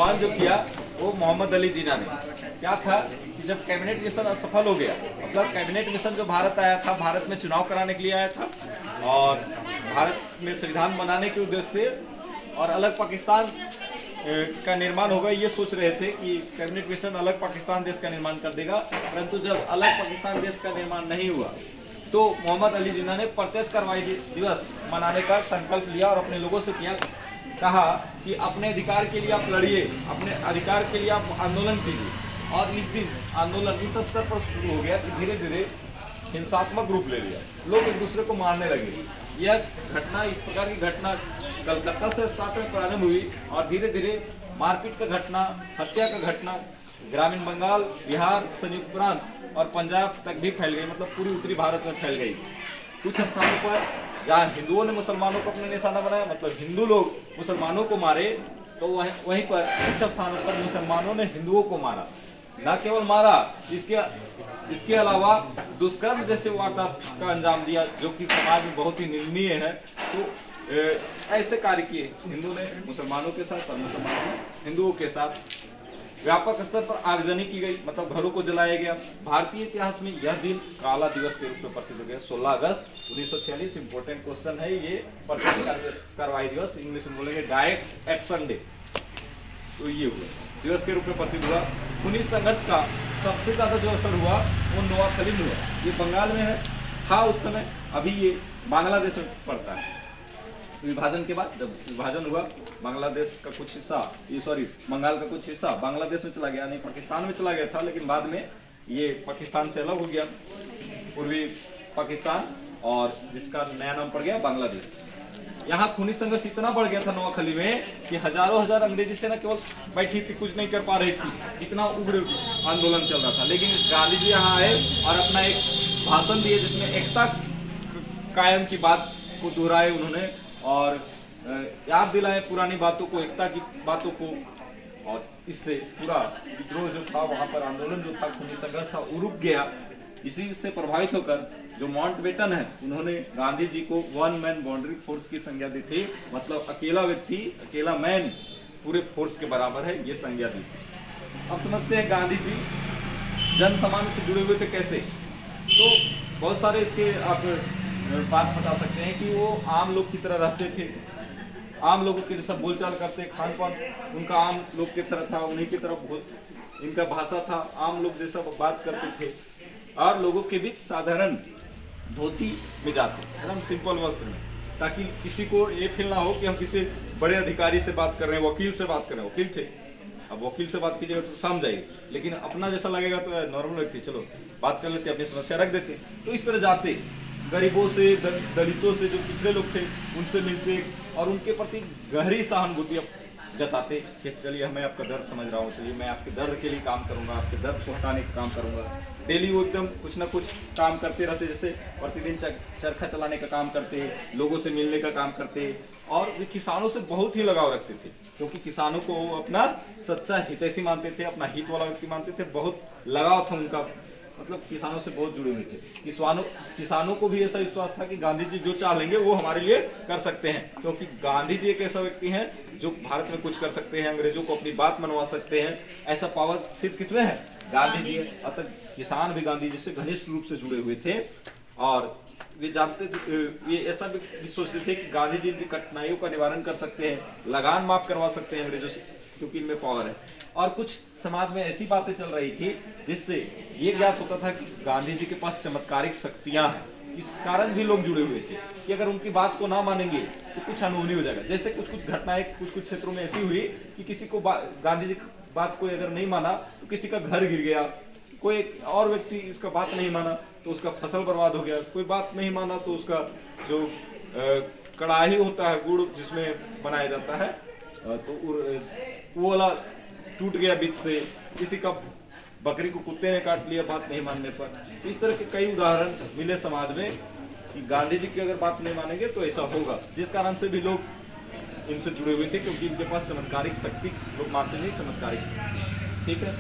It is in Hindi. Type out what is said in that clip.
आह्वान जो किया वो मोहम्मद अली जिन्ना ने। क्या था कि जब कैबिनेट मिशन असफल हो गया, मतलब कैबिनेट मिशन जो भारत आया था, भारत में चुनाव कराने के लिए आया था और भारत में संविधान बनाने के उद्देश्य से और अलग पाकिस्तान का निर्माण होगा, ये सोच रहे थे कि कैबिनेट मिशन अलग पाकिस्तान देश का निर्माण कर देगा। परंतु जब अलग पाकिस्तान देश का निर्माण नहीं हुआ तो मोहम्मद अली जिन्ना ने प्रत्यक्ष कार्रवाई दिवस मनाने का संकल्प लिया और अपने लोगों से कहा कि अपने अधिकार के लिए आप लड़िए, अपने अधिकार के लिए आप आंदोलन कीजिए। और इस दिन आंदोलन इस स्तर पर शुरू हो गया कि धीरे धीरे हिंसात्मक रूप ले लिया, लोग एक दूसरे को मारने लगे। यह घटना, इस प्रकार की घटना कलकत्ता से स्टार्ट में प्रारंभ हुई और धीरे धीरे मारपीट का घटना, हत्या का घटना ग्रामीण बंगाल, बिहार, संयुक्त प्रांत और पंजाब तक भी फैल गई, मतलब पूरी उत्तरी भारत में फैल गई। कुछ स्थानों पर जहाँ हिंदुओं ने मुसलमानों को अपने निशाना बनाया, मतलब हिंदू लोग मुसलमानों को मारे, तो वहीं पर कुछ स्थानों पर मुसलमानों ने हिंदुओं को मारा। न केवल मारा, इसके अलावा दुष्कर्म जैसे वारदात का अंजाम दिया, जो कि समाज में बहुत ही निंदनीय है। तो ऐसे कार्य किए हिंदू ने मुसलमानों के साथ और मुसलमानों ने हिंदुओं के साथ। व्यापक स्तर पर आगजनी की गई, मतलब घरों को जलाया गया। भारतीय इतिहास में यह दिन काला दिवस के रूप में प्रसिद्ध हो गया। 16 अगस्त 1946, इंपोर्टेंट क्वेश्चन है ये। प्रत्यक्ष कार्रवाई दिवस, इंग्लिश में बोलेंगे डायरेक्ट एक्शन डे, तो ये हुआ दिवस के रूप में प्रसिद्ध हुआ। खूनी संघर्ष का सबसे ज्यादा जो असर हुआ वो नोआखली में हुआ। ये बंगाल में था उस समय, अभी ये बांग्लादेश में पड़ता है। विभाजन के बाद जब विभाजन हुआ, बांग्लादेश का कुछ हिस्सा, बंगाल का कुछ हिस्सा बांग्लादेश में चला गया, नहीं पाकिस्तान में चला गया था, लेकिन बाद में ये पाकिस्तान से अलग हो गया, पूर्वी पाकिस्तान, और जिसका नया नाम पड़ गया बांग्लादेश। यहाँ खूनी संघर्ष इतना बढ़ गया था नोआखली में कि हजारों हजार अंग्रेजी सेना केवल बैठी थी, कुछ नहीं कर पा रही थी, इतना उग्र आंदोलन चल रहा था। लेकिन गांधी जी यहाँ आए और अपना एक भाषण दिए जिसमें एकता कायम की बात को दोहराए उन्होंने और याद दिलाए पुरानी बातों को, एकता की बातों को। और इससे पूरा विद्रोह जो था, वहां पर आंदोलन जो था, खूनी संघर्ष था, वो रुक गया। इसी से प्रभावित होकर जो माउंटबेटन है, उन्होंने गांधी जी को वन मैन बाउंड्री फोर्स की संज्ञा दी थी, मतलब अकेला व्यक्ति, अकेला मैन पूरे फोर्स के बराबर है, ये संज्ञा दी थी। अब समझते हैं गांधी जी जन सामान्य से जुड़े हुए थे कैसे। तो बहुत सारे इसके आप बात बता सकते हैं कि वो आम लोग की तरह रहते थे, आम लोगों के जैसा बोलचाल करते, खान पान उनका आम लोग की तरह था, उन्हीं की तरह इनका भाषा था, आम लोग जैसा बात करते थे और लोगों के बीच साधारण धोती में जाते, एकदम सिंपल वस्त्र में, ताकि किसी को ये फील ना हो कि हम किसी बड़े अधिकारी से बात कर रहे हैं, वकील से बात कर रहे हैं। वकील थे, अब वकील से बात कीजिएगा तो समझ जाएगी, लेकिन अपना जैसा लगेगा तो नॉर्मल व्यक्ति, चलो बात कर लेते, अपनी समस्या रख देते। तो इस तरह जाते, गरीबों से, दलितों से, जो पिछड़े लोग थे उनसे मिलते और उनके प्रति गहरी सहानुभूति जताते कि चलिए मैं आपका दर्द समझ रहा हूँ, चलिए मैं आपके दर्द के लिए काम करूंगा, आपके दर्द को हटाने का काम करूंगा। डेली वो एकदम कुछ ना कुछ काम करते रहते, जैसे प्रतिदिन चरखा चलाने का काम करते, लोगों से मिलने का काम करते और वे किसानों से बहुत ही लगाव रखते थे, क्योंकि किसानों को वो अपना सच्चा हितैषी मानते थे, अपना हित वाला व्यक्ति मानते थे, बहुत लगाव था उनका, मतलब किसानों से बहुत जुड़े हुए थे। किसानों को भी ऐसा विश्वास था कि गांधी जी जो चाह लेंगे वो हमारे लिए कर सकते हैं, क्योंकि गांधी जी एक ऐसा व्यक्ति हैं जो भारत में कुछ कर सकते हैं, अंग्रेजों को अपनी बात मनवा सकते हैं। ऐसा पावर सिर्फ किसमें है? गांधी जी है। अतः किसान भी गांधी जी से घनिष्ठ रूप से जुड़े हुए थे और वे जानते, ये ऐसा भी सोचते थे कि गांधी जी की कठिनाइयों का निवारण कर सकते हैं, लगान माफ करवा सकते हैं अंग्रेजों से, क्योंकि इनमें पावर है। और कुछ समाज में ऐसी बातें चल रही थी जिससे ये ज्ञात होता था कि गांधी जी के पास चमत्कारिक शक्तियां हैं। इस कारण भी लोग जुड़े हुए थे कि अगर उनकी बात को ना मानेंगे तो कुछ अनहोनी हो जाएगा। जैसे कुछ घटनाएं कुछ क्षेत्रों में ऐसी हुई कि किसी को गांधी जी की बात को अगर नहीं माना तो किसी का घर गिर गया, कोई और व्यक्ति इसका बात नहीं माना तो उसका फसल बर्बाद हो गया, कोई बात नहीं माना तो उसका जो कड़ाही होता है गुड़ जिसमें बनाया जाता है तो वो वाला टूट गया बीच से, किसी का बकरी को कुत्ते ने काट लिया बात नहीं मानने पर। तो इस तरह के कई उदाहरण मिले समाज में कि गांधी जी की अगर बात नहीं मानेंगे तो ऐसा होगा, जिस कारण से भी लोग इनसे जुड़े हुए थे, क्योंकि इनके पास चमत्कारिक शक्ति लोग मानते थे, चमत्कारिक शक्ति। ठीक है।